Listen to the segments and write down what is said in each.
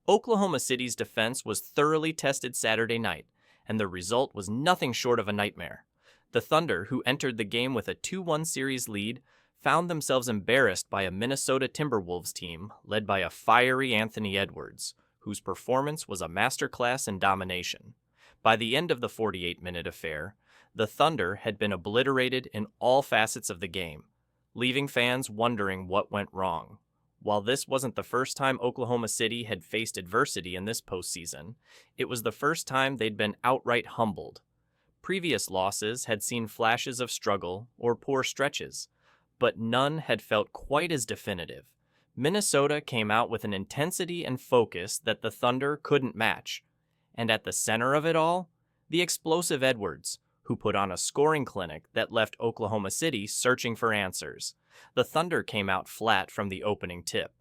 Oklahoma City's defense was thoroughly tested Saturday night, and the result was nothing short of a nightmare. The Thunder, who entered the game with a 2-1 series lead, found themselves embarrassed by a Minnesota Timberwolves team led by a fiery Anthony Edwards, whose performance was a masterclass in domination. By the end of the 48-minute affair, the Thunder had been obliterated in all facets of the game, leaving fans wondering what went wrong. While this wasn't the first time Oklahoma City had faced adversity in this postseason, it was the first time they'd been outright humbled. Previous losses had seen flashes of struggle or poor stretches, but none had felt quite as definitive. Minnesota came out with an intensity and focus that the Thunder couldn't match. And at the center of it all, the explosive Edwards, who put on a scoring clinic that left Oklahoma City searching for answers. The Thunder came out flat from the opening tip.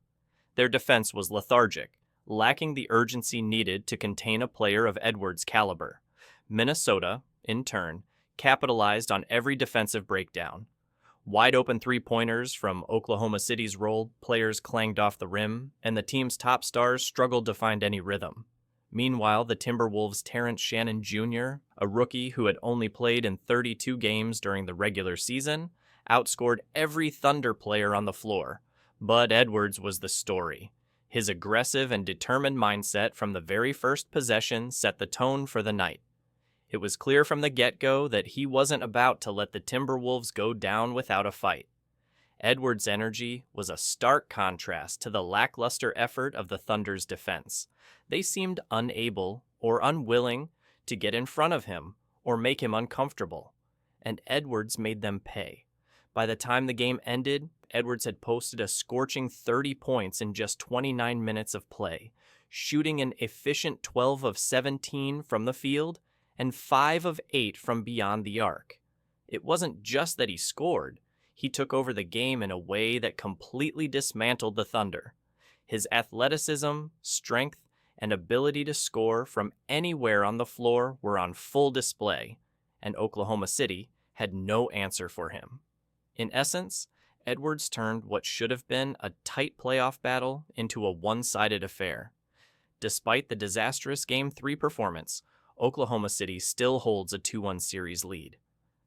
Their defense was lethargic, lacking the urgency needed to contain a player of Edwards' caliber. Minnesota, in turn, capitalized on every defensive breakdown. Wide-open three-pointers from Oklahoma City's role players clanged off the rim, and the team's top stars struggled to find any rhythm. Meanwhile, the Timberwolves' Terrence Shannon Jr., a rookie who had only played in 32 games during the regular season, outscored every Thunder player on the floor. But Edwards was the story. His aggressive and determined mindset from the very first possession set the tone for the night. It was clear from the get-go that he wasn't about to let the Timberwolves go down without a fight. Edwards' energy was a stark contrast to the lackluster effort of the Thunder's defense. They seemed unable or unwilling to get in front of him or make him uncomfortable, and Edwards made them pay. By the time the game ended, Edwards had posted a scorching 30 points in just 29 minutes of play, shooting an efficient 12 of 17 from the field and 5 of 8 from beyond the arc. It wasn't just that he scored. He took over the game in a way that completely dismantled the Thunder. His athleticism, strength, and ability to score from anywhere on the floor were on full display, and Oklahoma City had no answer for him. In essence, Edwards turned what should have been a tight playoff battle into a one-sided affair. Despite the disastrous Game 3 performance, Oklahoma City still holds a 2-1 series lead.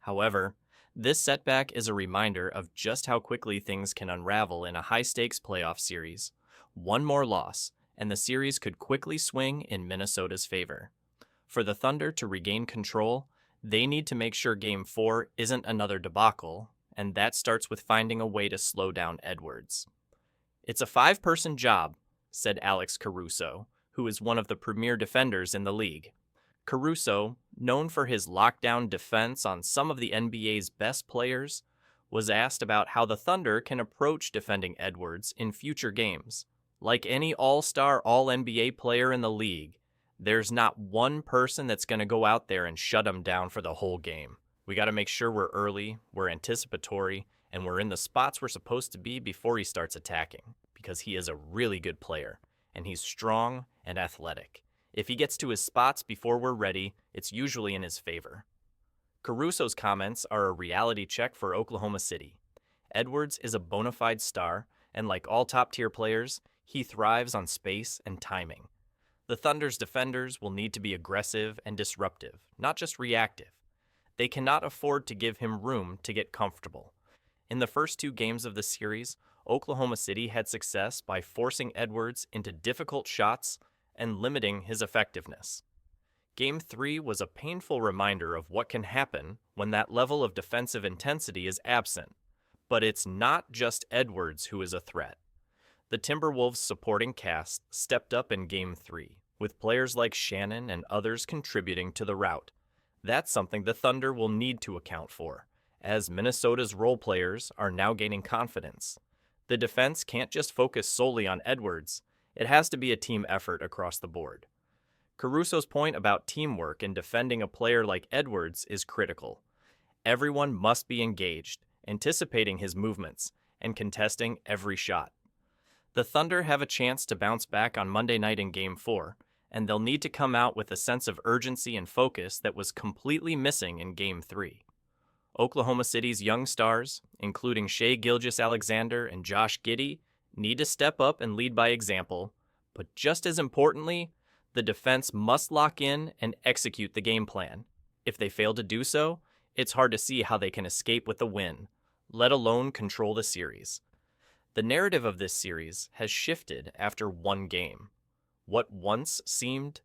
However, this setback is a reminder of just how quickly things can unravel in a high-stakes playoff series. One more loss, and the series could quickly swing in Minnesota's favor. For the Thunder to regain control, they need to make sure Game 4 isn't another debacle, and that starts with finding a way to slow down Edwards. "It's a 5-person job," said Alex Caruso, who is one of the premier defenders in the league. Caruso, known for his lockdown defense on some of the NBA's best players, was asked about how the Thunder can approach defending Edwards in future games. Like any all-star, all-NBA player in the league, there's not one person that's going to go out there and shut him down for the whole game. We got to make sure we're early, we're anticipatory, and we're in the spots we're supposed to be before he starts attacking, because he is a really good player, and he's strong and athletic. If he gets to his spots before we're ready, it's usually in his favor. Caruso's comments are a reality check for Oklahoma City. Edwards is a bona fide star, and like all top-tier players, he thrives on space and timing. The Thunder's defenders will need to be aggressive and disruptive, not just reactive. They cannot afford to give him room to get comfortable. In the first 2 games of the series, Oklahoma City had success by forcing Edwards into difficult shots and limiting his effectiveness. Game 3 was a painful reminder of what can happen when that level of defensive intensity is absent. But it's not just Edwards who is a threat. The Timberwolves' supporting cast stepped up in Game 3, with players like Shannon and others contributing to the rout. That's something the Thunder will need to account for, as Minnesota's role players are now gaining confidence. The defense can't just focus solely on Edwards. It has to be a team effort across the board. Caruso's point about teamwork in defending a player like Edwards is critical. Everyone must be engaged, anticipating his movements, and contesting every shot. The Thunder have a chance to bounce back on Monday night in Game 4, and they'll need to come out with a sense of urgency and focus that was completely missing in Game 3. Oklahoma City's young stars, including Gilgeous-Alexander and Josh Giddey, need to step up and lead by example, But just as importantly, the defense must lock in and execute the game plan. If they fail to do so, it's hard to see how they can escape with a win, let alone control the series. The narrative of this series has shifted after one game. What once seemed